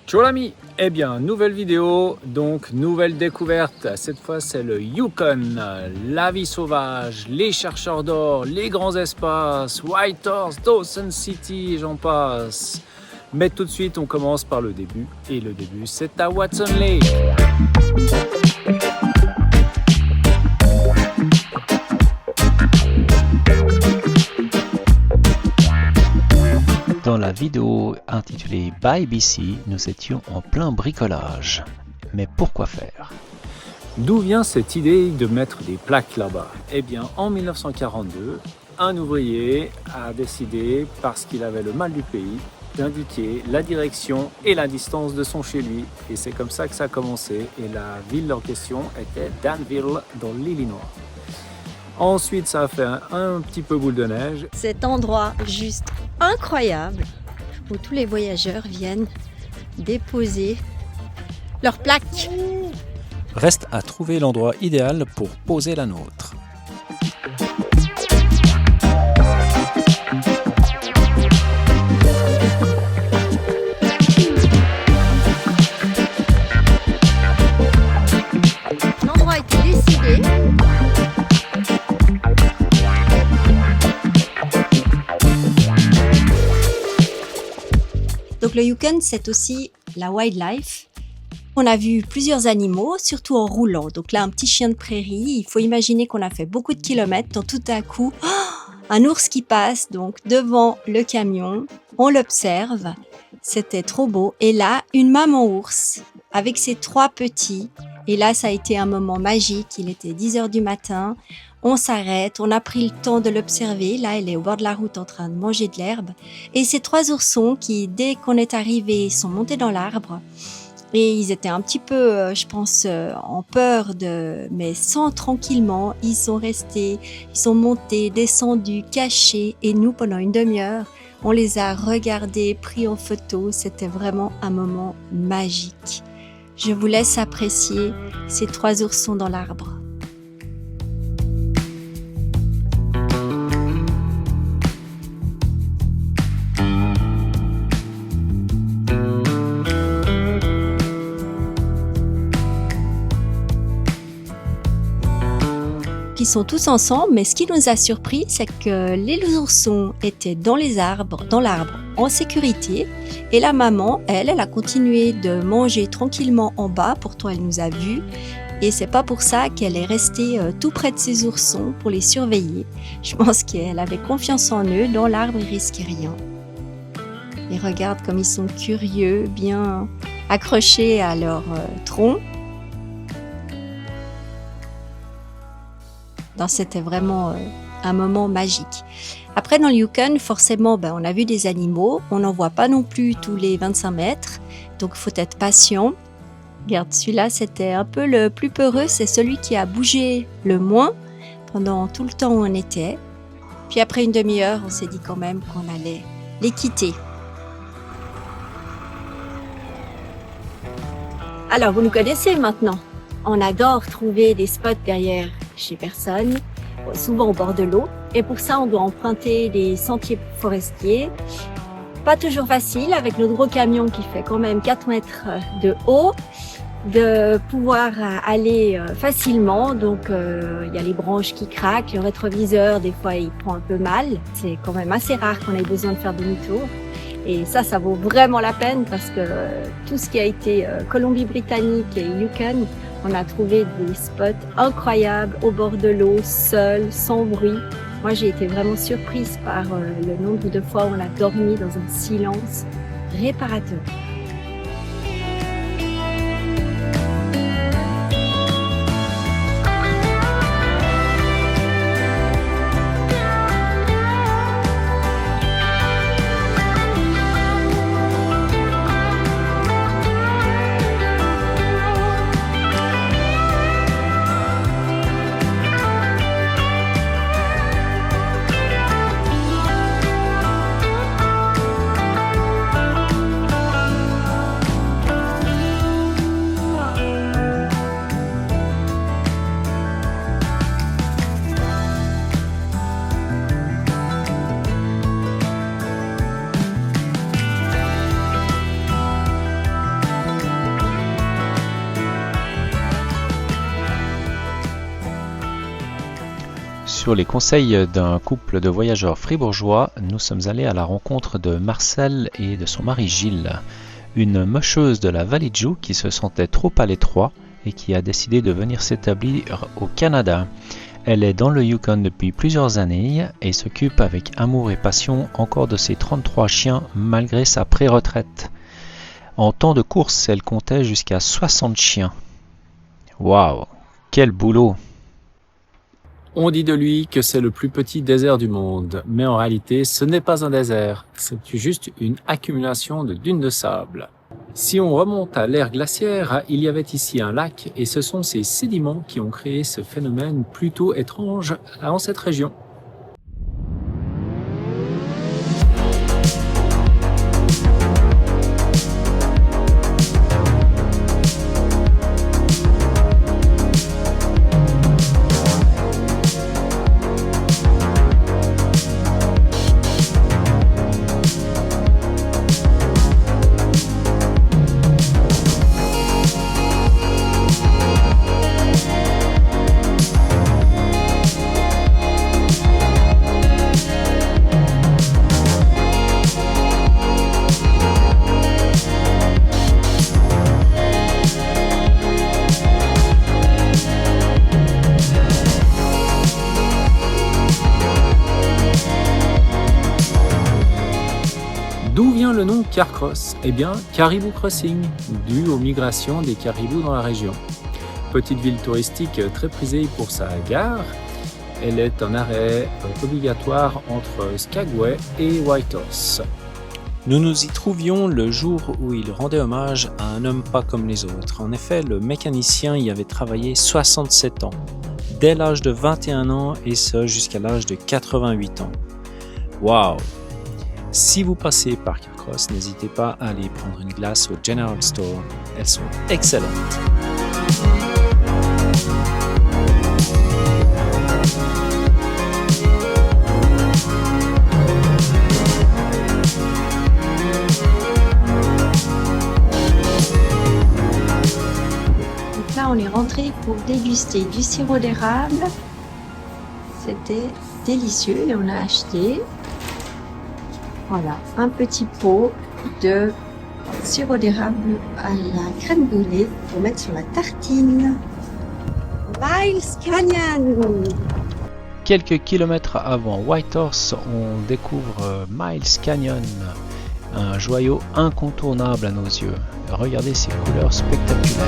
Ciao l'ami. Eh bien, nouvelle vidéo, donc nouvelle découverte. Cette fois, c'est le Yukon, la vie sauvage, les chercheurs d'or, les grands espaces, Whitehorse, Dawson City, j'en passe. Mais tout de suite, on commence par le début. Et le début, c'est à Watson Lake. Dans la vidéo intitulée By BC, nous étions en plein bricolage. Mais pourquoi faire? D'où vient cette idée de mettre des plaques là-bas? Eh bien, en 1942, un ouvrier a décidé, parce qu'il avait le mal du pays, d'indiquer la direction et la distance de son chez lui. Et c'est comme ça que ça a commencé. Et la ville en question était Danville, dans l'Illinois. Ensuite, ça a fait un petit peu boule de neige. Cet endroit juste incroyable où tous les voyageurs viennent déposer leurs plaques. Reste à trouver l'endroit idéal pour poser la nôtre. L'endroit a été décidé. Donc le Yukon, c'est aussi la wildlife. On a vu plusieurs animaux, surtout en roulant. Donc là, un petit chien de prairie. Il faut imaginer qu'on a fait beaucoup de kilomètres. Donc tout à coup, un ours qui passe donc devant le camion. On l'observe. C'était trop beau. Et là, une maman ours avec ses 3 petits. Et là, ça a été un moment magique. Il était 10h du matin. On s'arrête, on a pris le temps de l'observer. Là, elle est au bord de la route en train de manger de l'herbe. Et ces 3 oursons qui, dès qu'on est arrivé, sont montés dans l'arbre. Et ils étaient un petit peu, je pense, en peur mais sans tranquillement. Ils sont restés, ils sont montés, descendus, cachés. Et nous, pendant une demi-heure, on les a regardés, pris en photo. C'était vraiment un moment magique. Je vous laisse apprécier ces 3 oursons dans l'arbre. Ils sont tous ensemble, mais ce qui nous a surpris, c'est que les oursons étaient dans l'arbre, en sécurité. Et la maman, elle a continué de manger tranquillement en bas. Pourtant, elle nous a vus. Et c'est pas pour ça qu'elle est restée tout près de ces oursons pour les surveiller. Je pense qu'elle avait confiance en eux. Dans l'arbre, ils risquaient rien. Et regarde comme ils sont curieux, bien accrochés à leur tronc. C'était vraiment un moment magique. Après, dans le Yukon, forcément, on a vu des animaux. On n'en voit pas non plus tous les 25 mètres. Donc, il faut être patient. Regarde, celui-là, c'était un peu le plus peureux. C'est celui qui a bougé le moins pendant tout le temps où on était. Puis après une demi-heure, on s'est dit quand même qu'on allait les quitter. Alors, vous nous connaissez maintenant. On adore trouver des spots derrière chez personne, souvent au bord de l'eau. Et pour ça, on doit emprunter des sentiers forestiers. Pas toujours facile avec notre gros camion qui fait quand même 4 mètres de haut, de pouvoir aller facilement. Donc, il y a les branches qui craquent, le rétroviseur, des fois, il prend un peu mal. C'est quand même assez rare qu'on ait besoin de faire demi-tour. Et ça vaut vraiment la peine parce que tout ce qui a été Colombie-Britannique et Yukon, on a trouvé des spots incroyables au bord de l'eau, seul, sans bruit. Moi, j'ai été vraiment surprise par le nombre de fois où on a dormi dans un silence réparateur. sur les conseils d'un couple de voyageurs fribourgeois, nous sommes allés à la rencontre de Marcel et de son mari Gilles, une mocheuse de la vallée de Joux qui se sentait trop à l'étroit et qui a décidé de venir s'établir au Canada. Elle est dans le Yukon depuis plusieurs années et s'occupe avec amour et passion encore de ses 33 chiens malgré sa pré-retraite. En temps de course, elle comptait jusqu'à 60 chiens. Waouh, quel boulot! On dit de lui que c'est le plus petit désert du monde, mais en réalité, ce n'est pas un désert, c'est juste une accumulation de dunes de sable. Si on remonte à l'ère glaciaire, il y avait ici un lac et ce sont ces sédiments qui ont créé ce phénomène plutôt étrange en cette région. D'où vient le nom Carcross? Eh bien, Caribou Crossing, dû aux migrations des caribous dans la région. Petite ville touristique très prisée pour sa gare, elle est un arrêt obligatoire entre Skagway et Whitehorse. Nous nous y trouvions le jour où il rendait hommage à un homme pas comme les autres. En effet, le mécanicien y avait travaillé 67 ans, dès l'âge de 21 ans et ce jusqu'à l'âge de 88 ans. Waouh! Si vous passez par Carcross, n'hésitez pas à aller prendre une glace au General Store. Elles sont excellentes. Donc là, on est rentré pour déguster du sirop d'érable. C'était délicieux et on a acheté voilà, un petit pot de sirop d'érable à la crème brûlée pour mettre sur la tartine. Miles Canyon! Quelques kilomètres avant Whitehorse, on découvre Miles Canyon, un joyau incontournable à nos yeux. Regardez ces couleurs spectaculaires.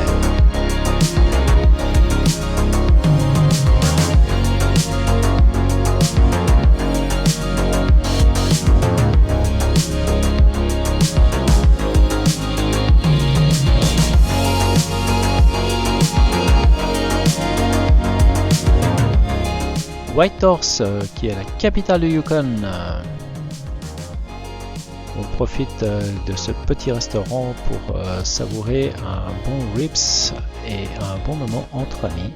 Whitehorse, qui est la capitale du Yukon. On profite de ce petit restaurant pour savourer un bon ribs et un bon moment entre amis.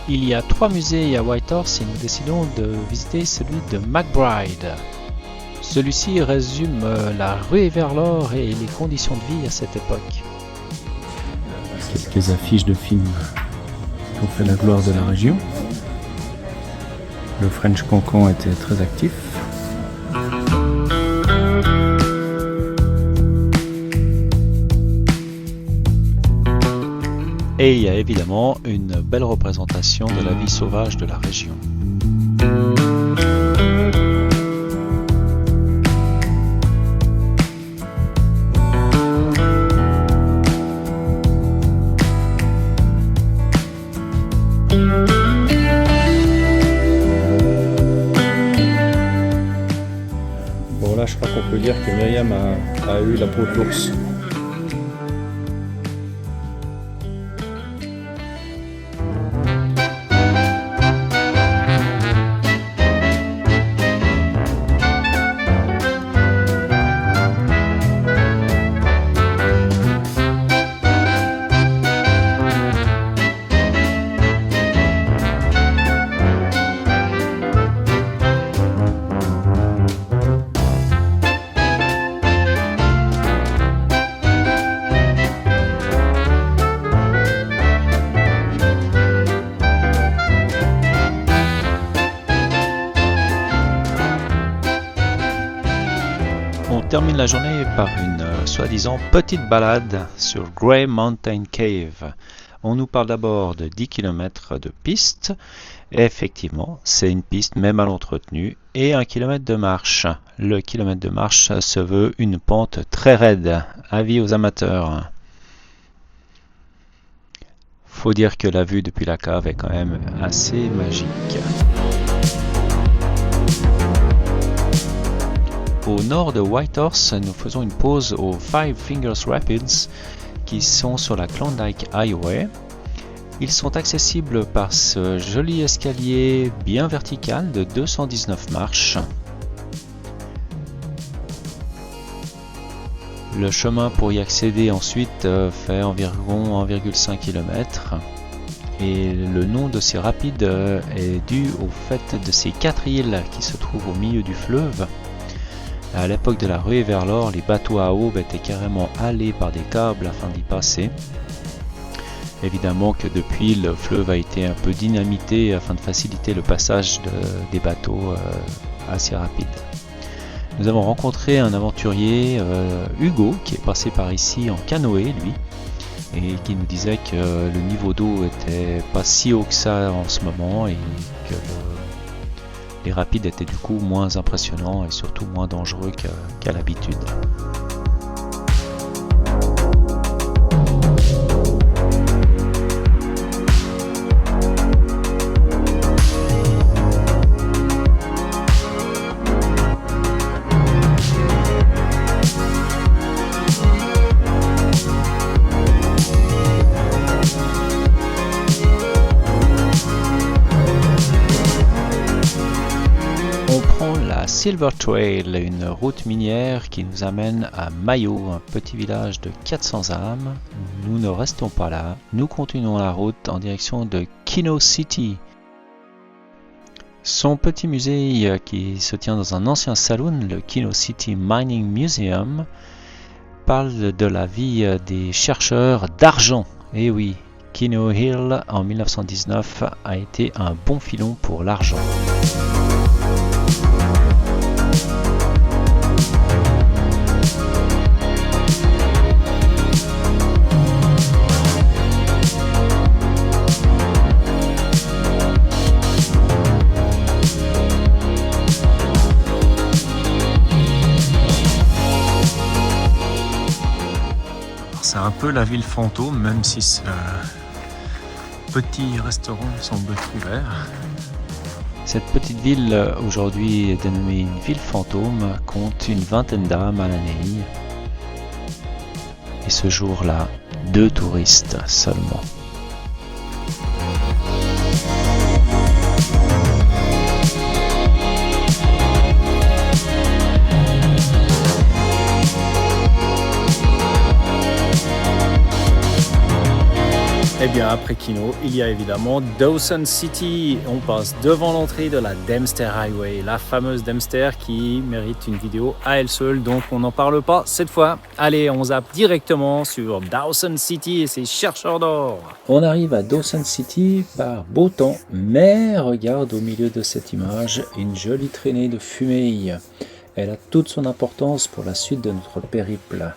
Il y a 3 musées à Whitehorse et nous décidons de visiter celui de McBride. Celui-ci résume la ruée vers l'or et les conditions de vie à cette époque. Quelques affiches de films qui ont fait la gloire de la région. Le French Cancan était très actif. Et il y a évidemment une belle représentation de la vie sauvage de la région. Bon là je crois qu'on peut dire que Myriam a eu la peau de l'ours. termine la journée par une soi-disant petite balade sur Grey Mountain Cave. On nous parle d'abord de 10 km de piste. Et effectivement, c'est une piste même mal entretenue et 1 km de marche. Le kilomètre de marche se veut une pente très raide. Avis aux amateurs. Faut dire que la vue depuis la cave est quand même assez magique. Au nord de Whitehorse, nous faisons une pause aux Five Fingers Rapids qui sont sur la Klondike Highway. Ils sont accessibles par ce joli escalier bien vertical de 219 marches. Le chemin pour y accéder ensuite fait environ 1,5 km. Et le nom de ces rapides est dû au fait de ces 4 îles qui se trouvent au milieu du fleuve. À l'époque de la ruée vers l'or, les bateaux à aubes étaient carrément halés par des câbles afin d'y passer. Évidemment que depuis, le fleuve a été un peu dynamité afin de faciliter le passage des bateaux assez rapides. Nous avons rencontré un aventurier, Hugo, qui est passé par ici en canoë, lui, et qui nous disait que le niveau d'eau était pas si haut que ça en ce moment et que les rapides étaient du coup moins impressionnants et surtout moins dangereux qu'à l'habitude. Silver Trail, une route minière qui nous amène à Mayo, un petit village de 400 âmes. Nous ne restons pas là, nous continuons la route en direction de Kino City. Son petit musée qui se tient dans un ancien saloon, le Kino City Mining Museum, parle de la vie des chercheurs d'argent. Et oui, Kino Hill en 1919 a été un bon filon pour l'argent. C'est un peu la ville fantôme, même si ce petit restaurant semble ouvert. Cette petite ville, aujourd'hui dénommée une ville fantôme, compte une vingtaine d'âmes à l'année. Et ce jour-là, 2 touristes seulement. Et bien après Kino, il y a évidemment Dawson City. On passe devant l'entrée de la Dempster Highway, la fameuse Dempster qui mérite une vidéo à elle seule, donc on n'en parle pas cette fois. Allez, on zappe directement sur Dawson City et ses chercheurs d'or. On arrive à Dawson City par beau temps, mais regarde au milieu de cette image une jolie traînée de fumée. Elle a toute son importance pour la suite de notre périple.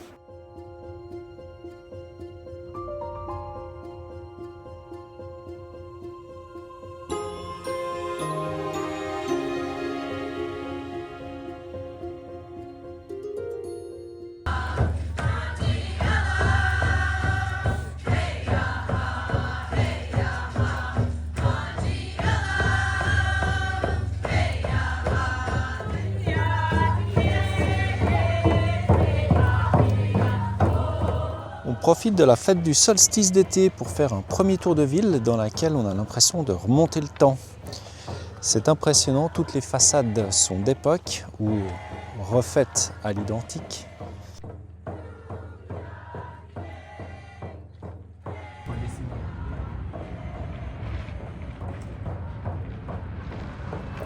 On profite de la fête du solstice d'été pour faire un premier tour de ville dans laquelle on a l'impression de remonter le temps. C'est impressionnant, toutes les façades sont d'époque ou refaites à l'identique.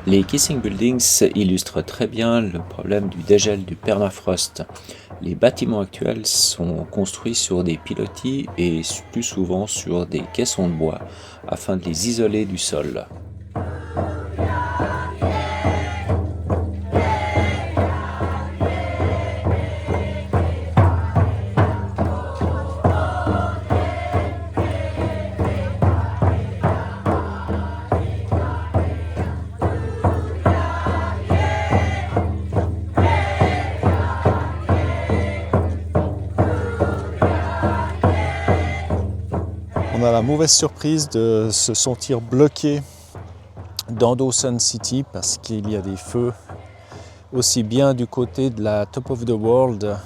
Les Kissing Buildings illustrent très bien le problème du dégel du permafrost. Les bâtiments actuels sont construits sur des pilotis et plus souvent sur des caissons de bois afin de les isoler du sol. On a la mauvaise surprise de se sentir bloqué dans Dawson City parce qu'il y a des feux aussi bien du côté de la Top of the World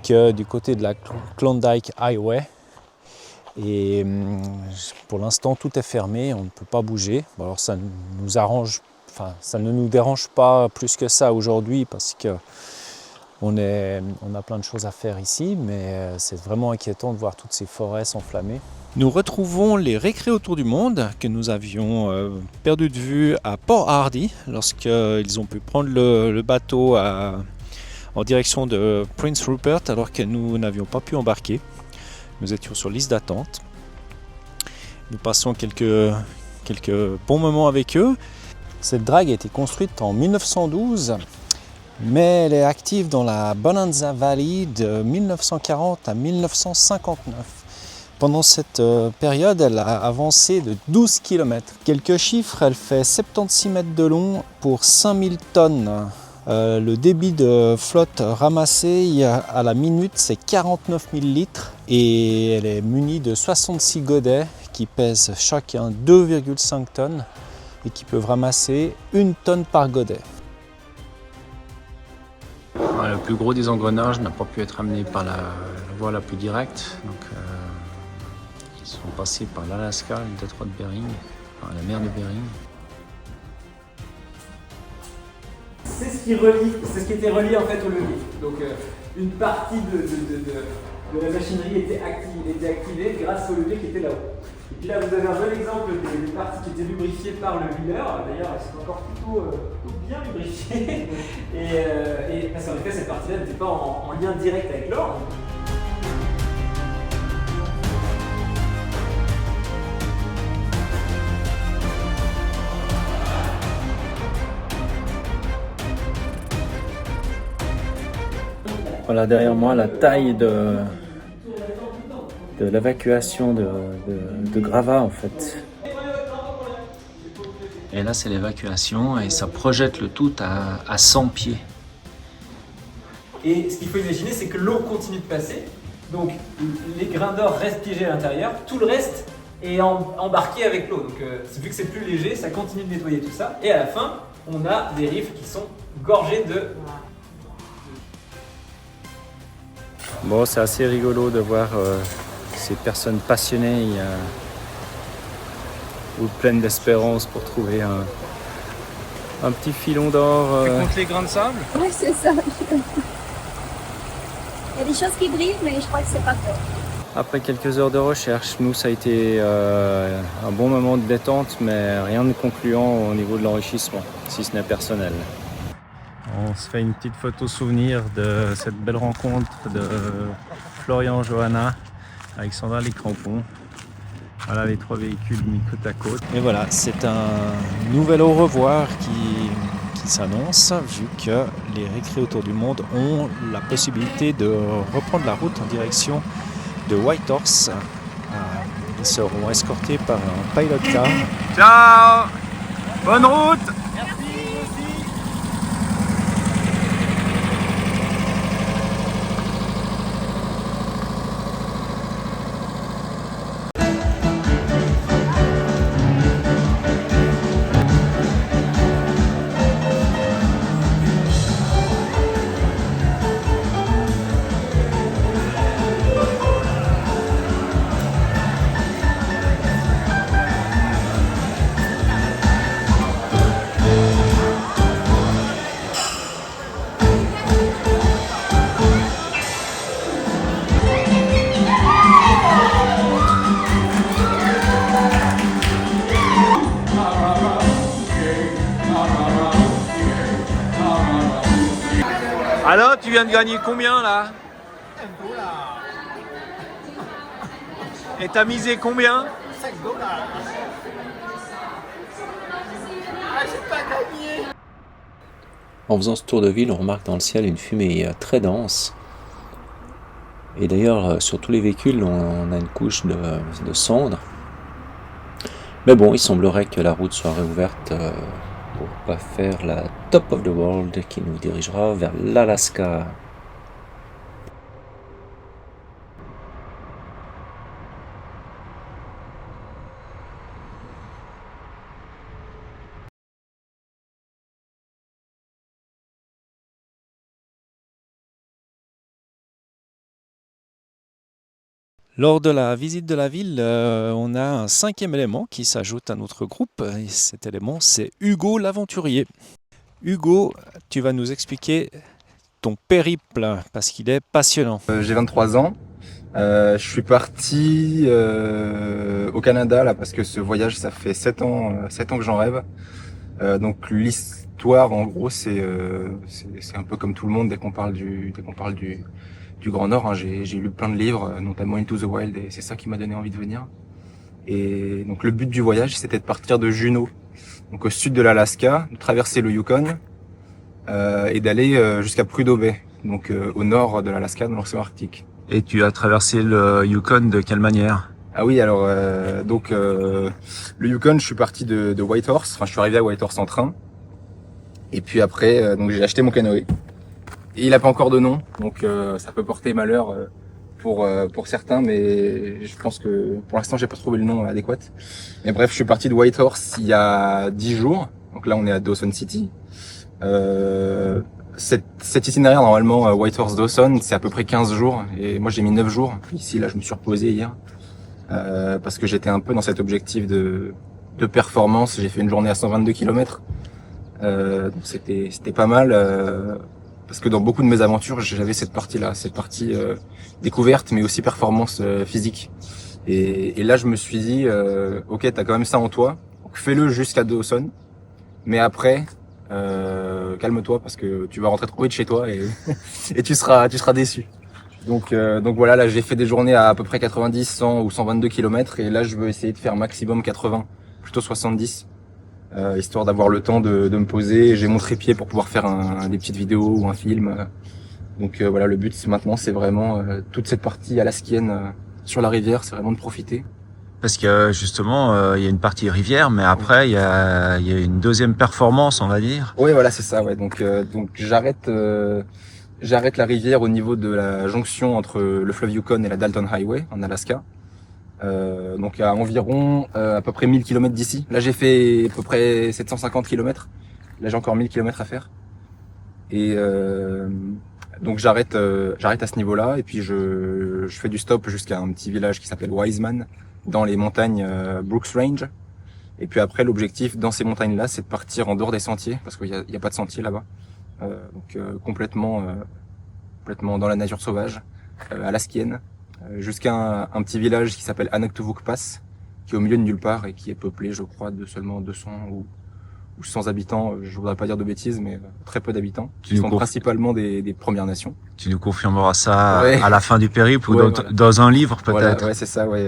que du côté de la Klondike Highway. Et pour l'instant, tout est fermé, on ne peut pas bouger. Bon, alors ça nous arrange, enfin, ça ne nous dérange pas plus que ça aujourd'hui parce que on a plein de choses à faire ici, mais c'est vraiment inquiétant de voir toutes ces forêts s'enflammer. Nous retrouvons les récrés autour du monde que nous avions perdu de vue à Port Hardy lorsqu'ils ont pu prendre le bateau en direction de Prince Rupert alors que nous n'avions pas pu embarquer. Nous étions sur liste d'attente. Nous passons quelques bons moments avec eux. Cette drague a été construite en 1912, mais elle est active dans la Bonanza Valley de 1940 à 1959. Pendant cette période, elle a avancé de 12 km. Quelques chiffres, elle fait 76 mètres de long pour 5000 tonnes. Le débit de flotte ramassé à la minute, c'est 49 000 litres. Et elle est munie de 66 godets qui pèsent chacun 2,5 tonnes et qui peuvent ramasser 1 tonne par godet. Le plus gros des engrenages n'a pas pu être amené par la voie la plus directe. Donc, ils sont passés par l'Alaska, le détroit de Bering, par la mer de Bering. C'est ce qui était relié en fait au levier. Donc une partie de la machinerie était activée grâce au levier qui était là-haut. Et puis là vous avez un bon exemple des parties qui étaient lubrifiées par le wheeler. D'ailleurs elles sont encore plutôt bien lubrifiées. et parce qu'en effet cette partie-là n'était pas en lien direct avec l'or. Voilà derrière moi la taille de l'évacuation de gravats en fait. Et là c'est l'évacuation et ça projette le tout à 100 pieds. Et ce qu'il faut imaginer c'est que l'eau continue de passer, donc les grains d'or restent piégés à l'intérieur, tout le reste est embarqué avec l'eau. Donc vu que c'est plus léger, ça continue de nettoyer tout ça. Et à la fin, on a des rives qui sont gorgées de... Bon, c'est assez rigolo de voir ces personnes passionnées ou pleines d'espérance pour trouver un petit filon d'or. Tu comptes les grains de sable? Oui, c'est ça. Il y a des choses qui brillent, mais je crois que c'est pas fait. Après quelques heures de recherche, nous ça a été un bon moment de détente, mais rien de concluant au niveau de l'enrichissement, si ce n'est personnel. On se fait une petite photo souvenir de cette belle rencontre de Florian Johanna, Alexandra les crampons. Voilà les 3 véhicules mis côte à côte. Et voilà, c'est un nouvel au revoir qui s'annonce, vu que les récrés autour du monde ont la possibilité de reprendre la route en direction de Whitehorse. Ils seront escortés par un pilot car. Ciao! Bonne route! Alors, tu viens de gagner combien là? Et t'as misé combien? 5 $. Ah, j'ai pas gagné. En faisant ce tour de ville, on remarque dans le ciel une fumée très dense. Et d'ailleurs, sur tous les véhicules, on a une couche de cendres. Mais bon, il semblerait que la route soit réouverte pour pas faire la Top of the World qui nous dirigera vers l'Alaska. Lors de la visite de la ville, on a un 5e élément qui s'ajoute à notre groupe. Et cet élément, c'est Hugo l'aventurier. Hugo, tu vas nous expliquer ton périple parce qu'il est passionnant. J'ai 23 ans. Je suis parti au Canada là parce que ce voyage, ça fait 7 ans que j'en rêve. Donc l'histoire, en gros, c'est un peu comme tout le monde dès qu'on parle du Grand Nord. Hein. J'ai lu plein de livres, notamment Into the Wild, et c'est ça qui m'a donné envie de venir. Et donc le but du voyage, c'était de partir de Juneau, donc au sud de l'Alaska, de traverser le Yukon et d'aller jusqu'à Prudhoe Bay, donc au nord de l'Alaska, dans l'océan Arctique. Et tu as traversé le Yukon de quelle manière? Ah oui, alors le Yukon, je suis parti de Whitehorse. Enfin, je suis arrivé à Whitehorse en train. Et puis après, donc j'ai acheté mon canoë. Et il a pas encore de nom, donc ça peut porter malheur pour certains, mais je pense que pour l'instant, j'ai pas trouvé le nom adéquat. Mais bref, je suis parti de Whitehorse il y a 10 jours. Donc là, on est à Dawson City. Cet itinéraire, normalement, Whitehorse-Dawson, c'est à peu près 15 jours. Et moi, j'ai mis 9 jours. Ici, là, je me suis reposé hier. Parce que j'étais un peu dans cet objectif de performance. J'ai fait une journée à 122 km. Donc c'était pas mal. Parce que dans beaucoup de mes aventures, j'avais cette partie découverte, mais aussi performance physique. Et là, je me suis dit, ok, t'as quand même ça en toi. Donc fais-le jusqu'à Dawson. Mais après... calme-toi parce que tu vas rentrer trop vite chez toi et, et tu seras déçu. Donc voilà, là j'ai fait des journées à peu près 90, 100 ou 122 km et là je veux essayer de faire maximum 80, plutôt 70, histoire d'avoir le temps de me poser. J'ai mon trépied pour pouvoir faire des petites vidéos ou un film. Donc voilà, le but maintenant c'est vraiment toute cette partie alaskienne sur la rivière, c'est vraiment de profiter. Parce que justement, il y a une partie rivière, mais après, il y a une deuxième performance, on va dire. Oui, voilà, c'est ça. Ouais. Donc j'arrête la rivière au niveau de la jonction entre le fleuve Yukon et la Dalton Highway en Alaska. Donc à environ à peu près 1000 km d'ici. Là, j'ai fait à peu près 750 km. Là, j'ai encore 1000 km à faire. Et donc j'arrête à ce niveau-là et puis je fais du stop jusqu'à un petit village qui s'appelle Wiseman, dans les montagnes Brooks Range. Et puis après, l'objectif dans ces montagnes-là, c'est de partir en dehors des sentiers, parce qu'il y a pas de sentier là-bas. Complètement dans la nature sauvage, alaskienne, jusqu'à un petit village qui s'appelle Anaktuvuk Pass, qui est au milieu de nulle part et qui est peuplé, je crois, de seulement 200 ou 100 habitants. Je voudrais pas dire de bêtises, mais très peu d'habitants. Qui sont principalement des Premières Nations. Tu nous confirmeras ça à la fin du périple ou dans un livre peut-être. Voilà, ouais, c'est ça. Ouais.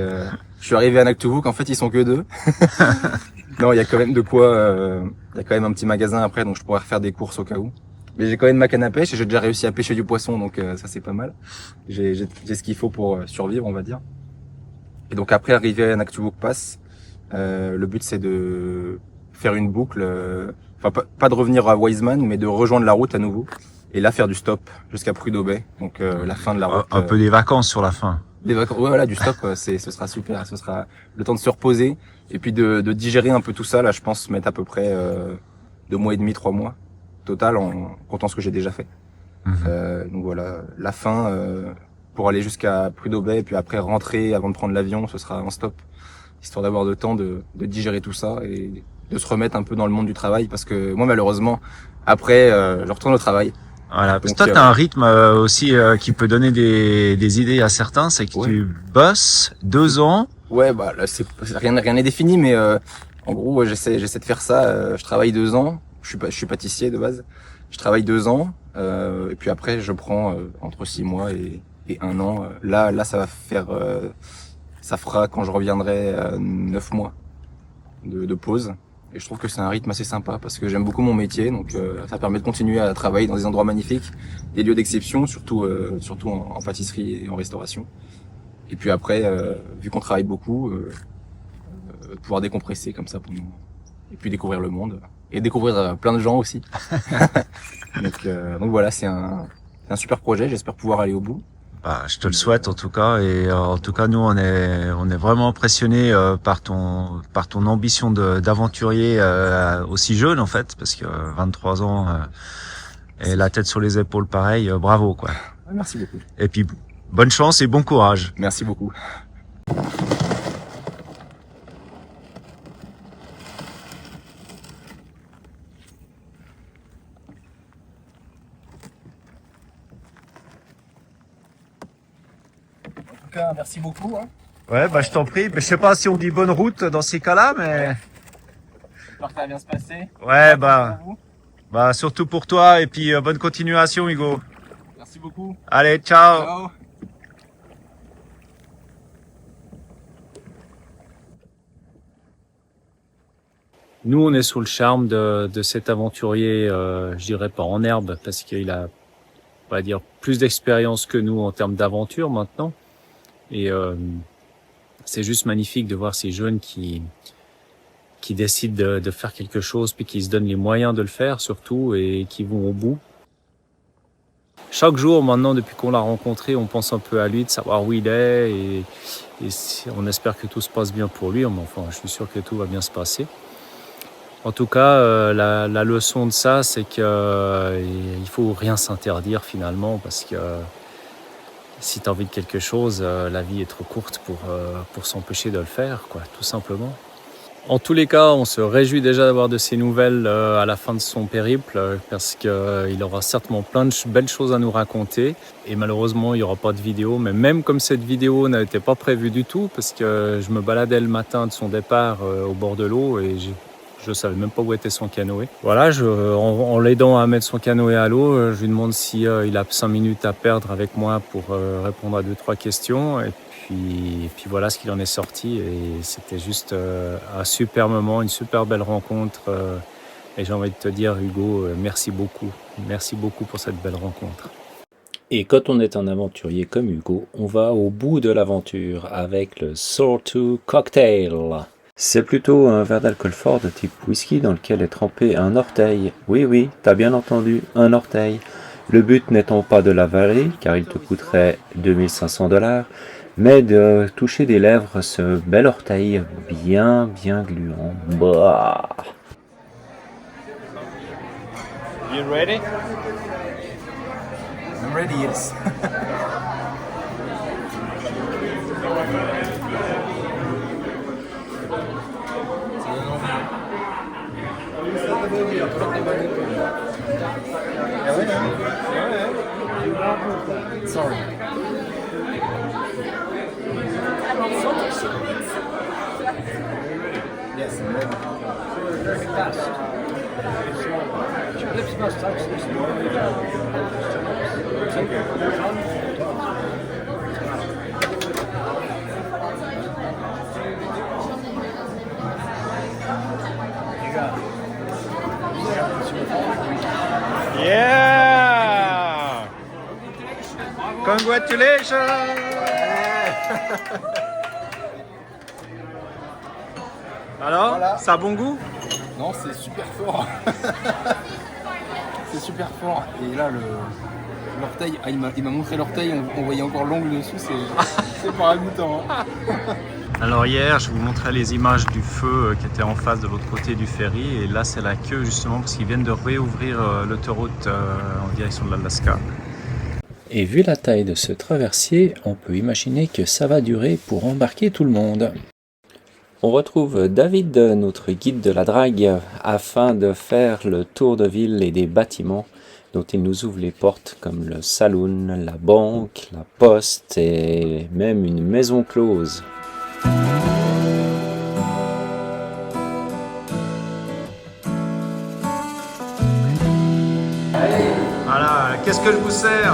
Je suis arrivé à Anaktuvuk. En fait, ils sont que 2. Non, il y a quand même de quoi. Il y a quand même un petit magasin après, donc je pourrais refaire des courses au cas où. Mais j'ai quand même ma canne à pêche et j'ai déjà réussi à pêcher du poisson, donc ça c'est pas mal. J'ai ce qu'il faut pour survivre, on va dire. Et donc après arriver à Anaktuvuk Pass, le but c'est de faire une boucle, pas de revenir à Wiseman, mais de rejoindre la route à nouveau. Et là faire du stop jusqu'à Prudhoe Bay, donc la fin de la route. Un peu des vacances sur la fin. Des vacances, ouais, voilà, du stop, ce sera super. Ce sera le temps de se reposer et puis de digérer un peu tout ça. Là, je pense mettre à peu près 2 mois et demi, 3 mois total en comptant ce que j'ai déjà fait. Donc voilà, la fin pour aller jusqu'à Prudhoe Bay et puis après rentrer avant de prendre l'avion, ce sera en stop, histoire d'avoir le temps de digérer tout ça et de se remettre un peu dans le monde du travail parce que moi malheureusement après je retourne au travail. Voilà, parce que toi, tu as un rythme aussi qui peut donner des idées à certains, c'est que tu bosses 2 ans. Ouais, bah là, rien n'est défini, mais en gros, j'essaie de faire ça. Je travaille 2 ans. Je suis pâtissier de base. Je travaille 2 ans, et puis après, je prends entre 6 mois et 1 an. Là, ça fera quand je reviendrai 9 mois de pause. Et je trouve que c'est un rythme assez sympa parce que j'aime beaucoup mon métier, donc ça permet de continuer à travailler dans des endroits magnifiques, des lieux d'exception, surtout en pâtisserie et en restauration. Et puis après, vu qu'on travaille beaucoup, pouvoir décompresser comme ça et puis découvrir le monde et découvrir plein de gens aussi. donc voilà, c'est un super projet. J'espère pouvoir aller au bout. Bah, je te le souhaite en tout cas, et en tout cas nous on est vraiment impressionnés par ton ambition d'aventurier aussi jeune en fait, parce que 23 ans et la tête sur les épaules pareil, bravo quoi. Merci beaucoup. Et puis bonne chance et bon courage. Merci beaucoup. En tout cas, merci beaucoup. Hein. Ouais, bah je t'en prie. Mais je sais pas si on dit bonne route dans ces cas-là, mais... J'espère que ça va bien se passer. Ouais, bah surtout pour toi et puis bonne continuation, Hugo. Merci beaucoup. Allez, ciao. Ciao. Nous, on est sous le charme de cet aventurier, je dirais pas en herbe, parce qu'il a, on va dire, plus d'expérience que nous en termes d'aventure maintenant. Et c'est juste magnifique de voir ces jeunes qui décident de faire quelque chose, puis qui se donnent les moyens de le faire surtout, et qui vont au bout. Chaque jour maintenant, depuis qu'on l'a rencontré, on pense un peu à lui, de savoir où il est, et on espère que tout se passe bien pour lui. Mais enfin, je suis sûr que tout va bien se passer. En tout cas, la leçon de ça, c'est qu'il faut rien s'interdire finalement, parce que si tu as envie de quelque chose, la vie est trop courte pour s'empêcher de le faire, quoi, tout simplement. En tous les cas, on se réjouit déjà d'avoir de ces nouvelles à la fin de son périple, parce qu'il aura certainement plein de belles choses à nous raconter. Et malheureusement, il n'y aura pas de vidéo. Mais même comme cette vidéo n'était pas prévue du tout, parce que je me baladais le matin de son départ au bord de l'eau et je savais même pas où était son canoë. Voilà, en l'aidant à mettre son canoë à l'eau, je lui demande si il a 5 minutes à perdre avec moi pour répondre à 2-3 questions. Et puis voilà ce qu'il en est sorti. Et c'était juste un super moment, une super belle rencontre. Et j'ai envie de te dire, Hugo, merci beaucoup. Merci beaucoup pour cette belle rencontre. Et quand on est un aventurier comme Hugo, on va au bout de l'aventure avec le Sawtooth Cocktail. C'est plutôt un verre d'alcool fort de type whisky dans lequel est trempé un orteil. Oui, t'as bien entendu, un orteil. Le but n'étant pas de l'avaler, car il te coûterait 2500 $, mais de toucher des lèvres ce bel orteil bien gluant. Bah. You ready? I'm ready, yes. Sorry. Yes, I'm ready. Very fast. Your lips must touch this. Yeah! Congratulations! Alors, voilà. Ça a bon goût? Non, c'est super fort. C'est super fort. Et là, l'orteil, il m'a montré l'orteil, on voyait encore l'ongle dessus, c'est pas ragoûtant. Hein. Alors hier, je vous montrais les images du feu qui était en face de l'autre côté du ferry. Et là, c'est la queue justement parce qu'ils viennent de réouvrir l'autoroute en direction de l'Alaska. Et vu la taille de ce traversier, on peut imaginer que ça va durer pour embarquer tout le monde. On retrouve David, notre guide de la drague, afin de faire le tour de ville et des bâtiments dont il nous ouvre les portes, comme le saloon, la banque, la poste et même une maison close. Voilà, qu'est-ce que je vous sers?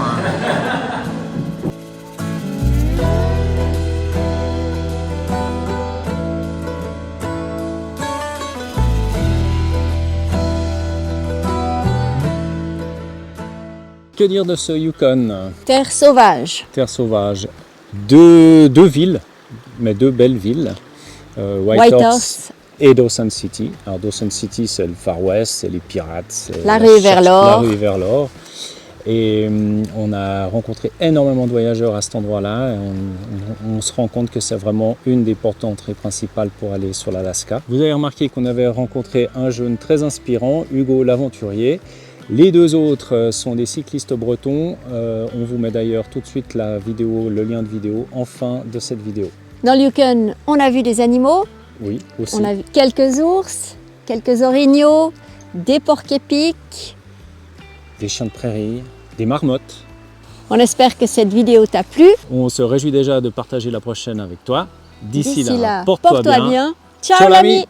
Que dire de ce Yukon? Terre sauvage. Terre sauvage. Deux villes, mais deux belles villes. Whitehorse et Dawson City. Alors Dawson City, c'est le Far West, c'est les pirates, c'est la rue vers l'or. La rue vers l'or. Et on a rencontré énormément de voyageurs à cet endroit-là. On se rend compte que c'est vraiment une des portes d'entrée principales pour aller sur l'Alaska. Vous avez remarqué qu'on avait rencontré un jeune très inspirant, Hugo l'aventurier. Les deux autres sont des cyclistes bretons. On vous met d'ailleurs tout de suite la vidéo, le lien de vidéo en fin de cette vidéo. Dans le Yukon, on a vu des animaux, Oui, aussi. on a vu quelques ours, quelques orignaux, des porcs-épics. Des chiens de prairie, des marmottes. On espère que cette vidéo t'a plu. On se réjouit déjà de partager la prochaine avec toi. D'ici là, porte-toi bien. Ciao l'ami!